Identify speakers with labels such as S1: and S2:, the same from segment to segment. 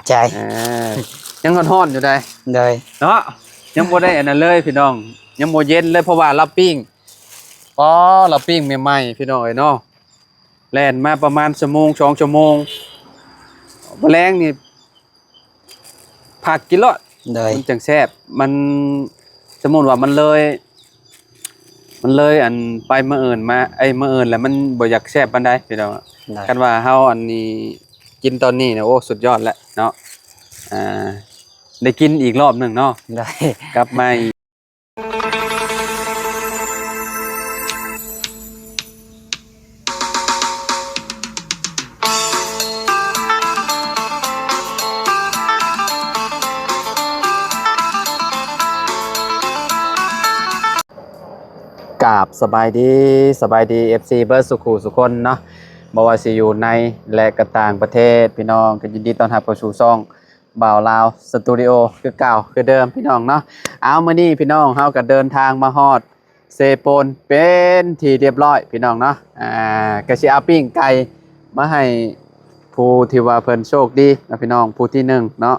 S1: ใจ
S2: ยังฮ้อนๆอยู่ได้
S1: เลย
S2: เนาะยังบ่ได้อันนั้นเลยพี่น้องยังบ่เย็นเลยเพราะว่าเราปิ้งอ๋อเราปิ้งใหม่ๆพี่น้องเอ้ยเนาะแล่นมาประมาณชั่วโมง2ชั่วโมงแมลงนี่ผักกินรส
S1: เลย
S2: มันจังแซ่บมันสมมุติว่ามันเลยอันไปมื้ออื่นมามื้ออื่นแล้วมันบ่อยากแซ่บปานใดพี่น้องคันว่าเฮาอันนี้กินตอนนี้เนี่ยโอ้สุดยอดแล้วเนาะอ่าได้กินอีกรอบหนึ่งเนาะ
S1: ได้
S2: กลับมากับสบายดี FC เบิร์ดสุขุสุคนเนาะบ่ว่าสิอยู่ในและก็ต่างประเทศพี่น้องก็ยินดีต้อนรับเข้าสู่ช่องบ่าวลาวสตูดิโอคือเก่าคือเดิมพี่น้องเนาะเอามื้อนี้พี่น้องเฮาก็เดินทางมาฮอดเซโปนเป็นที่เรียบร้อยพี่น้องเนาะก็สิเอาปิ้งไก่มาให้ผู้ที่ว่าเพิ่นโชคดีนะพี่น้องผู้ที่1เนาะ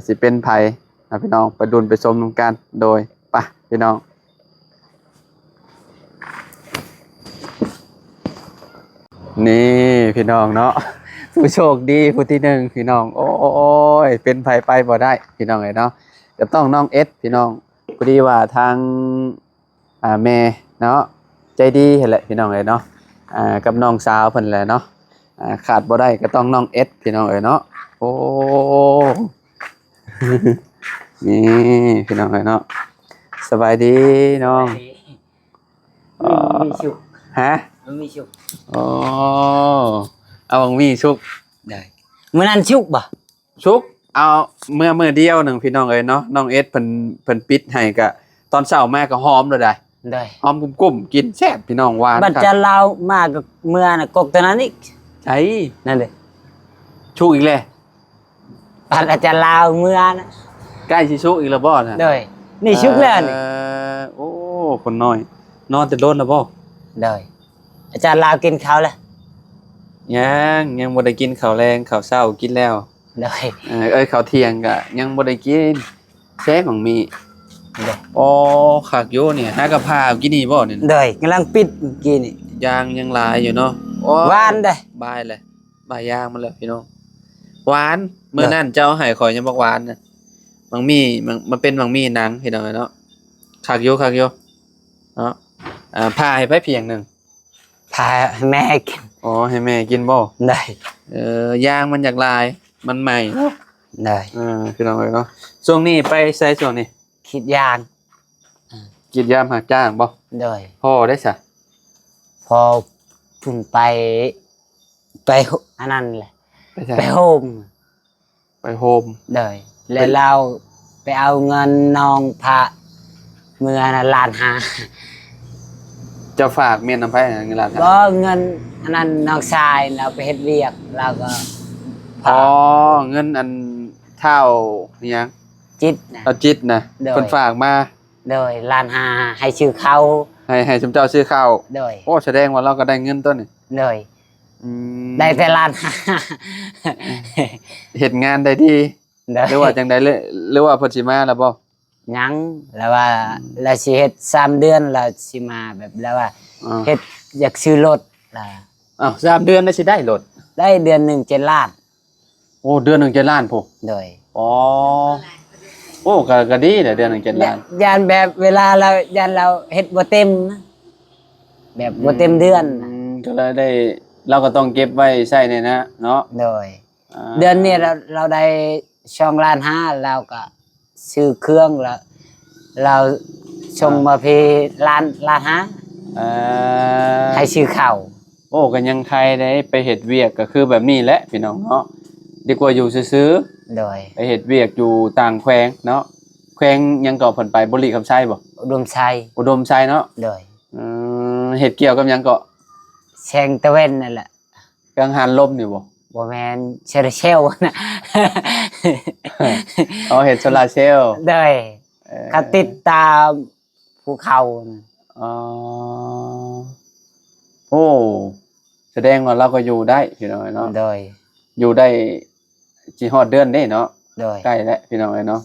S2: สิเป็นไผนะพี่น้องไปดุลไปชมนำกันโดยไปพี่น้องนี่พี่น้องเนาะผู้โชคดีผู้ที่1พี่น้องโอ้ยเป็นไผไปบ่ได้พี่น้องเนาะก็ต้องน้องเอสพี่น้องพอดีว่าทางแม่เนาะใจดีเห็นแหละพี่น้องเนาะกับน้องสาวเพิ่นแหละเนาะขาดบ่ได้ก็ต้องน้องเอสพี่น้องเนาะโอ้นี่พี่น้องเนาะสบายดีน้อง
S1: มีชุก
S2: ฮะ
S1: มีชุก
S2: อ๋อเอาบังมีชุก
S1: ได้เมื่อนั้นชุกบ่
S2: ชุกเอาเมื่อเดียวหนึ่งพี่น้องเนาะน้องเอสเพิ่นปิดให้กะตอนเช้าแม่ก็หอมเลยได้หอมกุ้มๆกินแซ่บพี่น้องหวาน
S1: บัดจะเล่ามากกับเมื่อน่ะกกตัวนั้นอีก
S2: ใช่
S1: นั่นเด้
S2: ชุกอีกแล้ว
S1: บัดอาจจะลาวเมื่อนะ
S2: ใกล้สิชุกอีกแล้วบ่น่ะ
S1: ได้นี่ชุกแล้วนี่
S2: โอ้คนน้อยนอนแต่โดนแล้วบ่
S1: ได้อาจารย์ลาวกินข้าวแล้ว
S2: ยังบ่ได้กินข้าวแรงข้าวเช้ากินแล้ว
S1: ได้
S2: ข้าวเที่ยงก็ยังบ่ได้กินแซ่บของมีอ๋อคักอยู่เนี่ยหากะพากินนี่บ่เนี่ย
S1: ได้กำลังปิดเมื่อกี้นี่
S2: ยังหลายอยู่เนาะ
S1: หวานได้
S2: บายเลยบายย่างมาเลยพี่น้องหวานมื้อนั้นเจ้าให้ข่อยยังบอกหวานน่ะมังมีมันเป็นมังมีหนังพี่น้องเนาะคักอยู่เนาะพาให้ไปเพียงนึง
S1: พาแม่กิน
S2: อ๋อให้แม่กินบ่
S1: ได้
S2: ย่างมันอยากลายมันใหม่
S1: ได้
S2: พี่น้องเนาะช่วงนี้ไปไสช่วงนี้
S1: คิดยาง
S2: กินยามหาจ้างบ่
S1: ได้
S2: พ่อได้ซะ
S1: พอพุ่งไปอันนั้นแหละไปโฮมได้แล้วเราไปเอาเงินน้องพระเมื่อน่ะล้านห้า
S2: จะฝากเมียนำไผเงินล้าน
S1: บ่เงินอันนั้นน้องชายเราไปเฮ็ดเวียกเราก็
S2: เงินอันเท่านี่ยัง
S1: จิตนะ
S2: เอาจิตนะเพิ่นฝากมา
S1: โดยล้านห้าให้ชื่อเขา
S2: ให้สมเจ้าชื่อเขา
S1: โดย
S2: โอ้แสดงว่าเราก็ได้เงินต้นนี่
S1: โดยได้แต่ล้านห้า
S2: เฮ็ดงานได้ดีหรือว่าจังได๋หรือว่าเพิ่นสิมาแล้วบ่
S1: ยังแล้วว่าเราสิเฮ็ด3เดือนเราสิมาแบบแล้วว่าเฮ็ดอยากซื้อรถล่ะ
S2: อ้าว3เดือนได้สิได้รถ
S1: ได้เดือน1 7 ล้าน
S2: โอ้เดือน1 7ล้านพุ
S1: โดย
S2: อ๋อโอ้ก็ดีเดือน1 7ล้าน
S1: ยานแบบเวลาเรายานเราเฮ็ดบ่เต็มนะแบบบ่เต็มเดือน
S2: ก็เลยได้เราก็ต้องเก็บไว้ใช้เนี่ยนะเนาะ
S1: โดยเดือนนี้เราได้2.5 ล้านเราก็ซื้อเครื่องแล้วเราส่งมาพี่ล้านห้าให้ซื้อข้าว
S2: โอ้ก็ยังใครได้ไปเฮ็ดเวียกก็คือแบบนี้แหละพี่น้องเนาะดีกว่าอยู่ซื่อ
S1: ๆโดย
S2: ไปเฮ็ดเวียกอยู่ต่างแขวงเนาะแขวงยังก็เพิ่นไปบุรีคำไชัยบ่
S1: อุดมชั
S2: ยเนาะ
S1: โดย
S2: เฮ็ดเกี่ยวกับหยังก็
S1: แสงตะเวนนั่นแหละ
S2: กังหันลมนี่บ่
S1: แม่นเชลเชลนะ
S2: เฮ็ดโซลาร์เซลล์
S1: ได้ก็ติดตามภูเขา
S2: อ๋อโอ้แสดงว่าเราก็อยู่ได้พี่น้อยเนาะ
S1: โดย
S2: อยู่ได้ สิฮอดเดือนเด้เนาะ
S1: โดย
S2: ใกล้แล้วพี่น้องเอ้ยเนาะ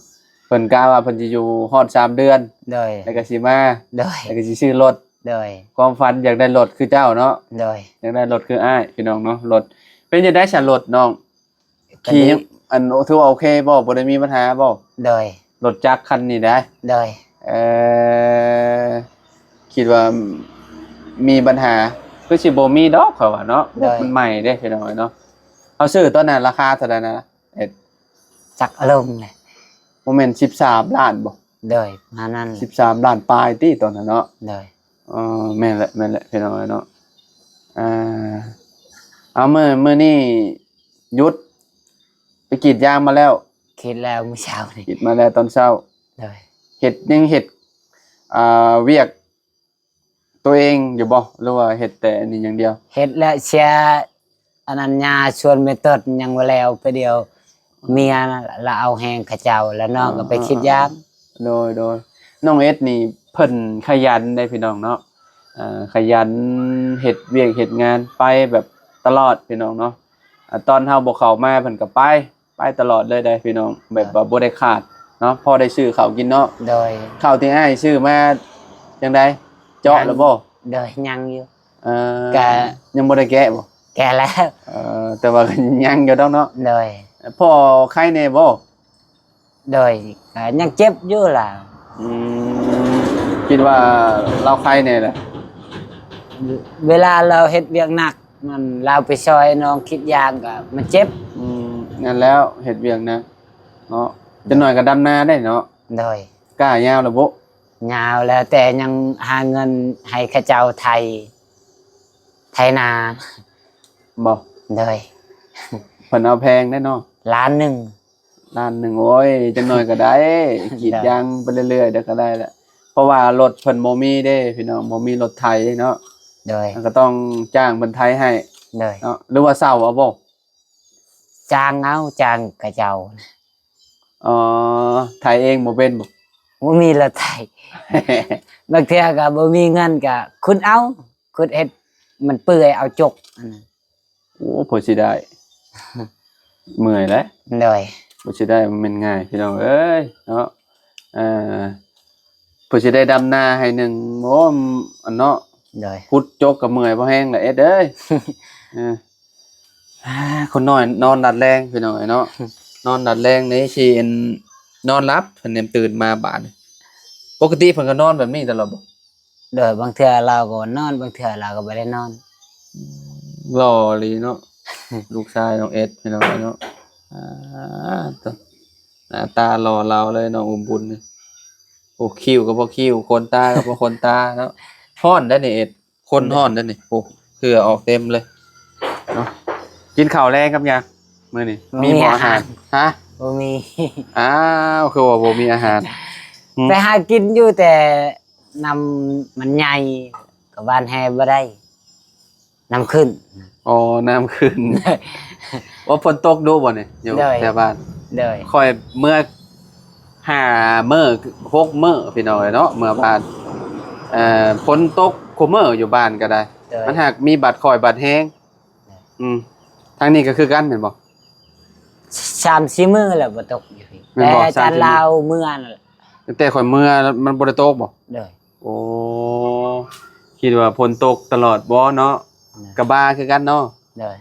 S2: เพิ่นกะว่าเพิ่นสิอยู่ฮอด3เดือน
S1: โดย
S2: แล้วก็สิมา
S1: โดย
S2: แล้วก็สิซื้อรถ
S1: โดย
S2: ความฝันอยากได้รถคือเจ้าเนาะ
S1: โดย
S2: อยากได้รถคืออ้ายพี่น้องเนาะรถเป็นจังได๋ฉันรถน้อง
S1: ก็
S2: ขี่
S1: ดี
S2: ยังอันถือว่าโอเคบ่บ่ได้มีปัญหาบ่
S1: โดย
S2: รถจักรคันนี้ได้
S1: โดย
S2: เอ่อคิดว่ามีปัญหาคือสิบ่มีดอกเขาว่าเนาะมันใหม่เด้พี่น้องเนาะเอาซื้อตอนนั้นราคาเท่าใดนะเอ็ด
S1: จักอารมณ์เลย
S2: บ่แม่น13ล้านบ่
S1: โดยมานั่นแหละ
S2: 13ล้านปลายติตอนนั้นเนาะ
S1: โดย
S2: แม่นแหละพี่น้องเนาะอ่าเอามื้อนี้หยุดไปกรีดยางมาแล้ว
S1: คิดแล้วมื้อเช้านี่
S2: กรีดมาแล้วตอนเช้า
S1: โดย
S2: เฮ็ดยังเฮ็ดเวียกตัวเองอยู่บ่หรือว่าเฮ็ดแต่อันนี้อย่างเดียว
S1: เฮ็ดแล้วเชียร์อนัญญาชวนไปตดยังบ่แล้วไปเดียวเมียน่ะละเอาแหงเขาเจ้าแล้วน้องก็ไปคิดยาม
S2: โดยน้องเอสนี่เพิ่นขยันได้พี่น้องเนาะขยันเฮ็ดเวียกเฮ็ดงานไปแบบตลอดพี่น้องเนาะตอนเฮาบ่เข้ามาเพิ่นก็ไปตลอดเลยได้พี่น้องแบบว่าบ่ได้ขาดเนาะพอได้ซื้อข้าวกินเนาะ
S1: โดย
S2: ข้าวที่อ้ายซื้อมาจังไดเจาะแล้วบ่
S1: โดยยังอยู่
S2: แกะยังบ่ได้แกะบ่
S1: แก่แล้ว
S2: แต่ว่าก็ยังอยู่ดอกเนาะ
S1: โดย
S2: พ่อไข้แน่บ่
S1: โดยก็ยังเจ็บอยู่ล่ะ
S2: อืมคิดว่าเราไข้แน่แหละ
S1: เวลาเราเฮ็ดเวียกหนักมันเราไปซอยน้องคิดยางก็มันเจ็บ
S2: งั้นแล้วเฮ็ดเวียกนะเนาะจะหน่อยก็ดำนาได้เนาะ
S1: โดย
S2: กล้ายาวแล้วบ่
S1: ยาวแล้วแต่ยังหาเงินให้เขาเจ้าไทยนา
S2: บ่
S1: โดย
S2: เพิ่นเอาแพงได้เนาะ
S1: ล้านหนึ่ง
S2: ล้านหนึ่งโอ้ยจังหน่อยก็ได้กรีดยางไปเรื่อยๆเดี๋ยวก็ได้แหละเพราะว่ารถเพิ่นบ่มีเด้พี่น้องบ่มีรถไถเนาะ
S1: โดย
S2: มันก็ต้องจ้างเพิ่นไถให้
S1: โดย
S2: เนาะหรือว่าเช่าเอาบ่
S1: จ้างเอาจ้างเขาเจ้า
S2: อ๋อไถเองบ่เป็นบ่
S1: บ่มีรถไถบางเทื่อก็บ่มีเงินก็คุณเอาคุณเฮ็ดมันเปื่อยเอาจกอันนั้น
S2: โอ้พอสิได้ เมื่อยแล้ว
S1: โดย
S2: บ่สิได้มันแม่นง่ายพี่น้องเอ้ยเนาะเอ่อเพิ่นสิได้ดำนาให้หนึ่งโอ้อันเนาะ
S1: โดย
S2: พุดจกก็เมื่อยบ่แห้งละเอ็ดเอ้ยเออคนน้อยนอนดัดแรงพี่น้องเอ้ยเนาะนอนดัดแรงนี่สิอันนอนหลับเพิ่นเนี่ยตื่นมาบาดนี่ปกติเพิ่นก็นอนแบบนี้ตลอดบ่
S1: โดยบางเทื่อเราก็นอนบางเทื่อเราก็บ่ได้นอน
S2: หล่ออีหลีเนาะ ลูกชายน้องเอ็ดพี่น้องเอ้ยเนาะตัวหน้าตาหล่อเราเลยน้องอุ้มบุญนี่โอ้คิ้วก็บ่คิ้วคนตาก็บ่คนตาเนาะฮ้อนได้นี่เอ็ดคนฮ้อนได้นี่โอ้เหงื่อออกเต็มเลยเนาะกินข้าวแรงครับยังมื้อนี้มีหมออาหารฮะ
S1: บ่มี
S2: อ้าวคือว่าบ่มีอาหาร
S1: ไปหากินอยู่แต่นำมันใหญ่กับบ้านแฮบ่ได้นำขึ้น
S2: อ๋อน้ำขึ้น ว่าฝนตกดูบ่เนี่ยอยู่
S1: ได้
S2: แถวบ้าน
S1: โดย
S2: ค่อยเมื่อ5มื้อ6มื้อพี่น้องเอ้ยเนาะเมื่อบ้านฝนตกคุมื้ออยู่บ้านก็ได้
S1: โดย
S2: มันหากมีบัดคอยบัดแห้งทางนี้ก็คือกันเห็นบ่
S1: 3-4มื้อแล้วบ่ตกอยู่พี่
S2: แม่น
S1: แต่
S2: บ่
S1: อาจารย์
S2: 3-4
S1: ลาวเมื่อนั่นแหละ
S2: ตั้งแต่ข่อยเมื่อมันบ่ได้ตกบ่
S1: โดย
S2: โอ้คิดว่าฝนตกตลอดบ่เนาะกะบาคือกันเนาะ
S1: โดย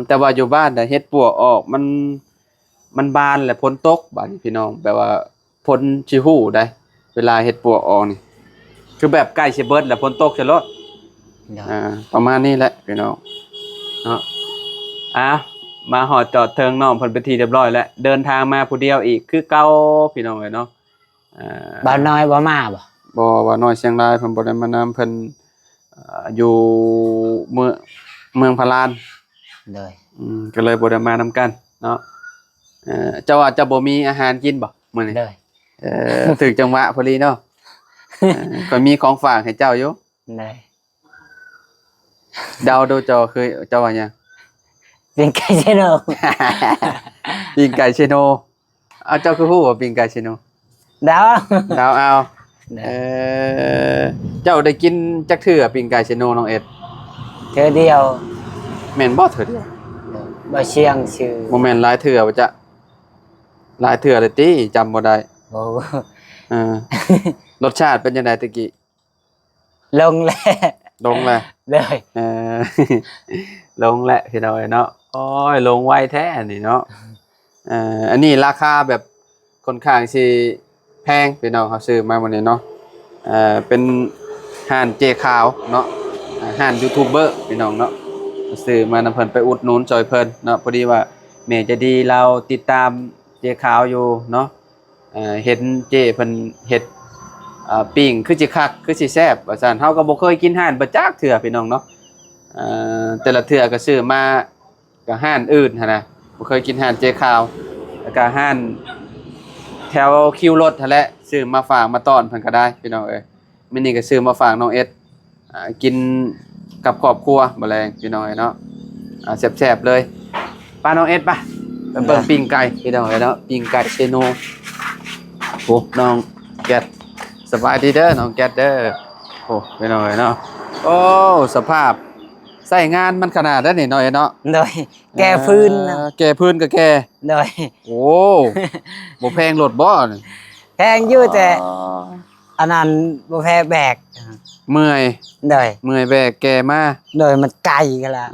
S2: แต่ว่าอยู่บ้านน่ะเฮ็ดปวกออกมันบานแหละฝนตกบาดนี้พี่น้องแปลว่าฝนสิฮู้ได้ เวลาเฮ็ดปวกออกนี่คือแบบใกล้สิเบิดแล้วฝนตกสิลด
S1: โดย
S2: ประมาณนี้แหละพี่น้องเนาะมาหอดจอดเทิงน้องเพิ่นเป็นที่เรียบร้อยแล้วเดินทางมาผู้เดียวอีกคือเก่าพี่น้องเอ้ยเนาะ
S1: บ่าวน้อยบ่มาบ่
S2: บ่ว่าน้อยเชียงรายเพิ่นบ่ได้มานำเพิ่นอยู่เมืองพะลาน
S1: โดย
S2: ก็เลยบ่ได้มานำกันเนาะเจ้าว่าจะบ่มีอาหารกินบ่มื้อนี้
S1: โดย
S2: ถึกจังหวะพอดีเนาะก็มีของฝากให้เจ้าอยู่
S1: โดย
S2: เดาดูเจ้าว่าหยัง
S1: เป็นไก่เชโน
S2: ปิ้งไก่เชโนเอาเจ้าคือฮู้ว่าปิ้งไก่เชโน
S1: ดาว
S2: ดาวเอา
S1: โดย
S2: เจ้าได้กินจักเทื่อปิ้งไก่เชโนน้องเอ็ด
S1: เธอเดียว
S2: แม่นบ่เถิดเดียว
S1: โดย บ่เชียงชื่อ
S2: โมเมนต์หลายเถื่อบ่จะหลายเถื่อเลยติจำบ่ได้
S1: โอ้
S2: เออ รสชาติเป็นยังไงตะกี้
S1: ลงแล้ว
S2: ลงเลย
S1: เลย
S2: เออ ลงแหละพี่น้อยเนาะโอ้ยลงไวแท้นี่เนาะอันนี้ราคาแบบค่อนข้างสิแพงพี่น้องเขาซื้อมาวันนี้เนาะเป็นห่านเจขาวเนาะห่านยูทูบเบอร์พี่น้องเนาะซื้อมานำเพิ่นไปอุดหนุนจอยเพิ่นเนาะพอดีว่าแม่ใจะดีเราติดตามเจขาวอยู่เนาะเห็นเจเพิ่นเฮ็ดปิ้งคือสิคักคือสิแซ่บว่าซั่นเฮาก็บ่เคยกินห่านบ่จักเทื่อพี่น้องเนาะแต่ละเทื่อก็ซื้อมาก็ห่านอื่นหั่นนะบ่เคยกินห่านเจขาวแล้วก็ห่านแถวคิวรถหั่นแหละซื้อมาฝากมาต้อนเพิ่นก็ได้พี่น้องเอ้ยมื้อนี้ก็ซื้อมาฝากน้องเอ็ดกินกับครอบครัวบ่แลงพี่น้องเอ้ยเนาะแซ่บๆเลยป้าน้องเอ็ดไปเบิ่งปิ้งไก่พี่น้องเอ้ยเนาะปิ้งไก่เชโนโอ้น้องแกดสบายดีเด้อน้องแกดเด้อโอ้พี่น้องเอ้ยเนาะโอ้สภาพใส่งานมันขนาดนั้นนี่น้อยเนาะ
S1: โดยแก้พื้นนะ
S2: แก้พื้นก็แก้
S1: โดย
S2: โอ้บ่แพงรถบ่นี่
S1: แพงอยู่แต่อันนั้นบ่แพ้แบก
S2: เมื่อย
S1: โดย
S2: แบกแก่มา
S1: โดยมันไกลกันละ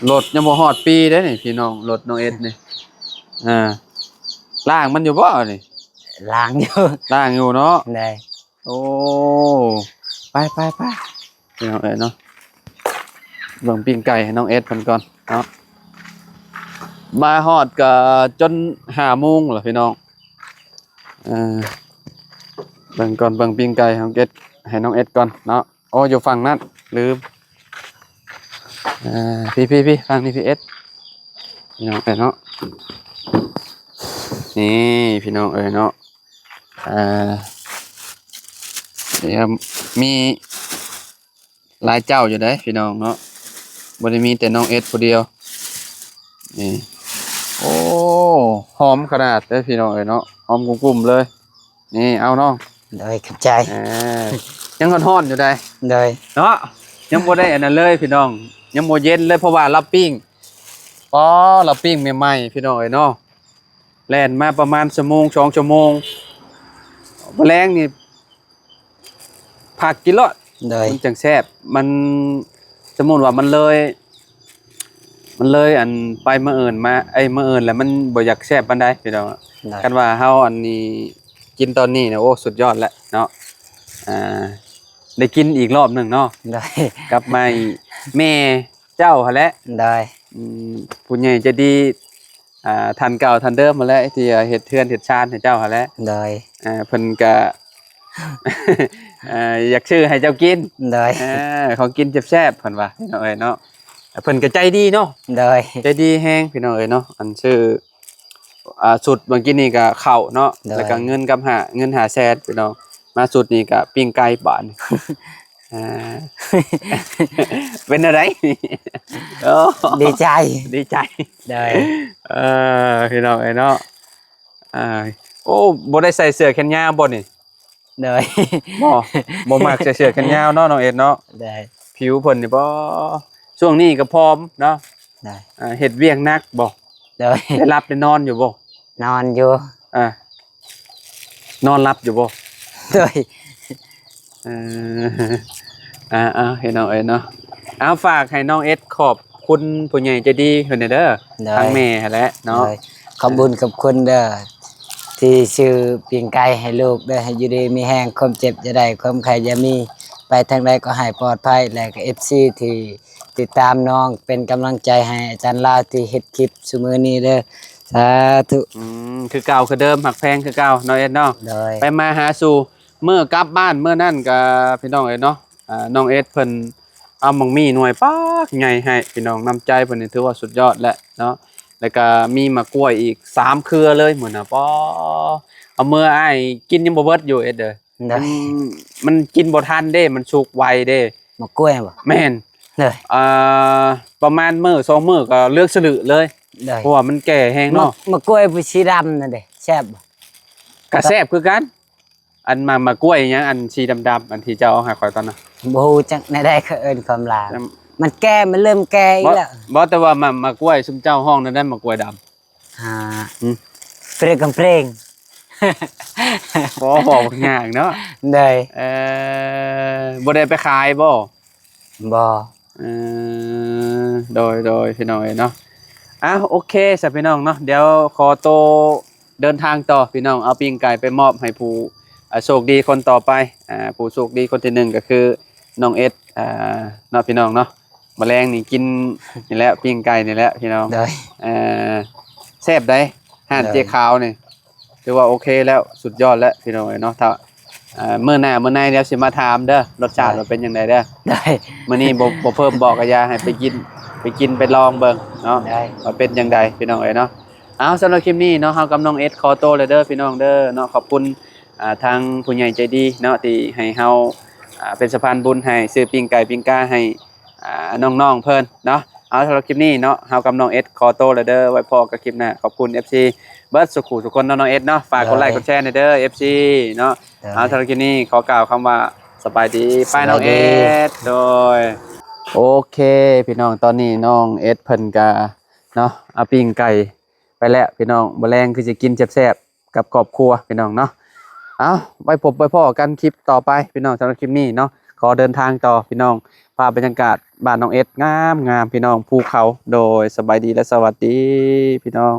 S2: รถยังบ่ฮอดปีเด้นี่พี่น้องรถน้องเอ็ดนี่ล่างมันอยู่บ่นี่
S1: ล้างอยู่
S2: ล่างอยู่เนาะ
S1: โดย
S2: โอ้ไปพี่น้องเอ็ดเนาะเบิ่งปิ้งไก่ให้น้องเอ็ดเพิ่นก่อนเนาะมาฮอดก็จน5 โมงแล้วพี่น้องเบิ่งก่อนเบิ่งปิ้งไก่ให้น้องเอ็ดก่อนเนาะโอ้อยู่ฝั่งนั้นลืมพี่ฟังนี่พี่เอ็ดพี่น้องเอ็ดเนาะนี่พี่น้องเอ็ดเนาะเดี๋ยวมีหลายเจ้าอยู่เด้พี่น้องเนาะบ่ได้มีแต่น้องเอ็ดผู้เดียวนี่โอ้หอมขนาดเด้พี่น้องเอ็ดเนาะหอมกุ้มๆเลยนี่เอาน้อง
S1: โดยขับใจ
S2: ยังร้อนๆอยู่ได้
S1: โดย
S2: เนาะยังบ่ได้อันนั้นเลยพี่น้องยังบ่เย็นเลยเพราะว่าเราปิ้งเราปิ้งใหม่ๆพี่น้องเอ้ยเนาะแล่นมาประมาณชั่วโมง2 ชั่วโมงแมลงนี่ผักกินรส
S1: โดย
S2: มันจังแซ่บมันสมมุติว่ามันเลย อันไปมื้ออื่นมามื้ออื่นแล้วมันบ่อยากแซ่บปานใดพี่น้อง
S1: โดย
S2: กันว่าเฮาอันนี้กินตอนนี้เนี่ยโอ้สุดยอดแล้วเนาะได้กินอีกรอบหนึ่งเนาะ
S1: โดย
S2: กลับมาอีกแม่เจ้าหั่นแหละ
S1: โดย
S2: ผู้ใหญ่ใจะดีทันเก่าทันเดิมมาแล้วที่เฮ็ดเทือนเฮ็ดชานให้เจ้าหั่นแหละ
S1: โดย
S2: เพิ่นก็ อยากชื่อให้เจ้ากิน
S1: โดย
S2: ของกินแซ่บๆเพิ่นว่าพี่น้องเอ้ยเนาะเพิ่นก็ใจดีเนาะ
S1: โดย
S2: ใจดีแฮงพี่น้องเอ้ยเนาะอันชื่อสุดเมื่อกี้นี่ก็ข้าวเนาะแล้วก็เงิน5แสนพี่น้องมาสุดนี่ก็ปิ้งไก่บาท เป็นอะไร
S1: ดีใจ
S2: ดีใจ
S1: โดย
S2: พี่น้องไอ้เนาะโอ้บ่ได้ใส่เสื้อแขนยาวบ่นี่
S1: โดย
S2: บ่มักใส่เสื้อแขนยาวเนาะน้องเอ็ดเนาะ
S1: โดย
S2: ผิวเพิ่นนี่บ่ช่วงนี้ก็พร้อมเนาะ
S1: โดย
S2: เฮ็ดเวียกหนักบ่
S1: โดย
S2: ได้รับได้นอนอยู่บ่
S1: นอนอยู่
S2: นอนหลับอยู่บ่
S1: โดย
S2: ให้น้องเอ็ดเนาะเอาฝากให้น้องเอ็ดขอบคุณผู้ใหญ่ใจดีเพิ่นเด้อ
S1: โด
S2: ทั้ง
S1: ย
S2: แม่แหละเนาะ
S1: โดยขอบคุญกับคุณเด้อที่ซื้อปิ้งไก่ให้ลูกเด้อให้อยู่ดีมีแห้งความเจ็บจะได้ความไข้อย่ามีไปทางใดก็ให้ปลอดภัยและก็ FC ที่ติดตามน้องเป็นกำลังใจให้อาจารย์ลาวที่เฮ็ดคลิปซุมื้อนี้เด้อสาธุ
S2: คือเก่าคือเดิมหักแพงคือเก่าน้องเอ็ดเนาะ
S1: โดย
S2: ไปมาหาสู่เมื่อกลับบ้านเมื่อนั่นกับพี่น้องเอ็ดเนาะน้องเอ็ดเพิ่นเอามังมีหน่วยป๊ากใหญ่ให้พี่น้องน้ำใจเพิ่นนี่ถือว่าสุดยอดแล้วเนาะแล้วก็มีมะกล้วยอีก3เครือเลยเหมือนน่ะป๊อเอาเมื่ออ้ายกินยังบ่เบิดอยู่เอ็ดเด้อ
S1: โดย
S2: มันกินบ่ทันเด้มันสุกไวเด้
S1: มากล้วยบ่
S2: แม่น
S1: โดย
S2: ประมาณมื้อ2มื้อก็เลือกสลือเลย
S1: โดย
S2: เพราะว่ามันแก่แฮงเนาะ
S1: มากล้วยผู้สีดำนั่นเด้แซ่บบ่
S2: กระแซบคือกัน อันมากล้วยหยังอันสีดำๆอันที่เจ้าเอาให้ข่อยตอนน่ะ
S1: บ่ฮู้จักในได้เขาเอิ้นความลาว มันแก่มันเริ่มแก่อีกแล้ว
S2: บ่แต่ว่ามากล้วยซุมเจ้าห้องนั้นได้มากล้วยดำ
S1: อ่า
S2: อืม
S1: เปรกกำเพลง
S2: บ่บอกยากเนาะ
S1: เลย
S2: บ่ได้ไปขายบ่
S1: บ่
S2: เอโดยพี่น้องเนาะโอเคสับพี่น้องเนาะเดี๋ยวขอโตวเดินทางต่อพี่น้องเอาปิ้งไก่ไปมอบให้ผู้โชคดีคนต่อไปผู้โชคดีคนที่หนึ่งก็คือน้องเอสเนาะพี่น้องเนาะแมลงนี่กินนี่แหละปิ้งไก่นี่แหละพี่น้อง
S1: เลย
S2: แซ่บได้ห่านเจ๊ขาวนี่ถือว่าโอเคแล้วสุดยอดแล้วพี่น้องเนาะถ้ามื้อหน้าเดี๋ยวสิมาถามเด้อรสชาติมันเป็นจังไดเด้อ
S1: ได้
S2: มื้อนี้บ่เพิ่มบอกกะยาให้ไปกินไปลองเบิ่งเนาะ
S1: ได้
S2: ว่าเป็นจังไดพี่น้องเนาะสำหรับคลิปนี้เนาะเฮากับน้องเอสขอโตวเลยเด้อพี่น้องเด้อเนาะขอบคุณทางผู้ใหญ่ใจดีเนาะที่ให้เฮาเป็นสะพานบุญให้ซื้อปิ้งไก่ปิ้งกาให้น้องๆเพิ่นเนาะสำหรับคลิปนี้เนาะเฮากับน้องเอสขอโตวเลยเด้อไว้พอกับคลิปหน้าขอบคุณ FC เบิร์ดสุขุทุกคนเนาะน้องเอสเนาะฝากกดไลค์กดแชร์หน่อยเด้อ FC เนาะสำหรับคลิปนี้ขอกล่าวคำว่าสบายดีไปน้องเอสโดยโอเคพี่น้องตอนนี้น้องเอสเพิ่นก็เนาะเอาปิ้งไก่ไปแล้วพี่น้องบ่แรงคือจะกินแซ่บๆกับครอบครัวพี่น้องเนาะไว้พบไว้พ่อกันคลิปต่อไปพี่น้องสำหรับคลิปนี้เนาะขอเดินทางต่อพี่น้องภาพบรรยากาศบ้านน้องเอสงามพี่น้องภูเขาโดยสบายดีและสวัสดีพี่น้อง